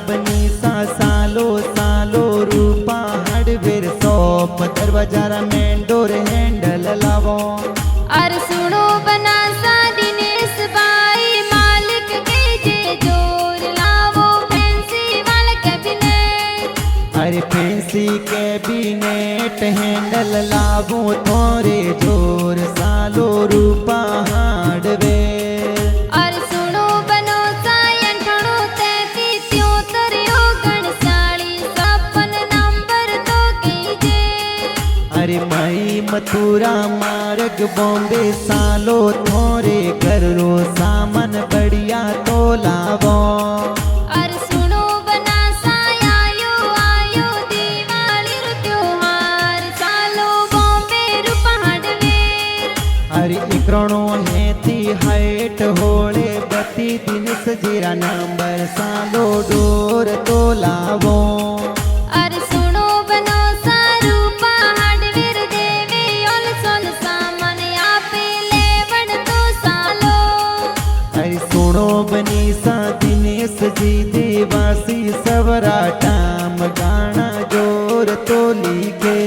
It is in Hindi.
बनी सालो सालो रूपा हार्डवेयर शॉप दरवाजा मेन डोर हैंडल लावो। अरे सुनो बना सा दिनेश भाई मालिक के जे जोर लावो फैंसी वाला कैबिनेट। अरे फैंसी कैबिनेट हैंडल लावो थोरे जोर सालो रूपा हार्डवेयर। अरे सुनो बनो सा 98 33 39 56 नंबर तो कीजिए। अरे मई मथुरा मार्ग बॉम्बे सालो थोरे करो सामान बढ़िया तो लावो। अरे सुनो बना सा आयो आयो दिवाली रो त्योहार सालो बॉम्बे रूपा हार्डवेयर। अरे इकरणो है थी हाइट होले बती दिन सजीरा नंबर सालो डोर तो लावो। अरे सुनो बनो सा रूपा हार्डवेयर देवे ओल सोल सामान आपे लेवण तो सालो। अरे सुनो बनी सा दिनेश जी देवासी सवरा टाम गाना जोर तो लिखे।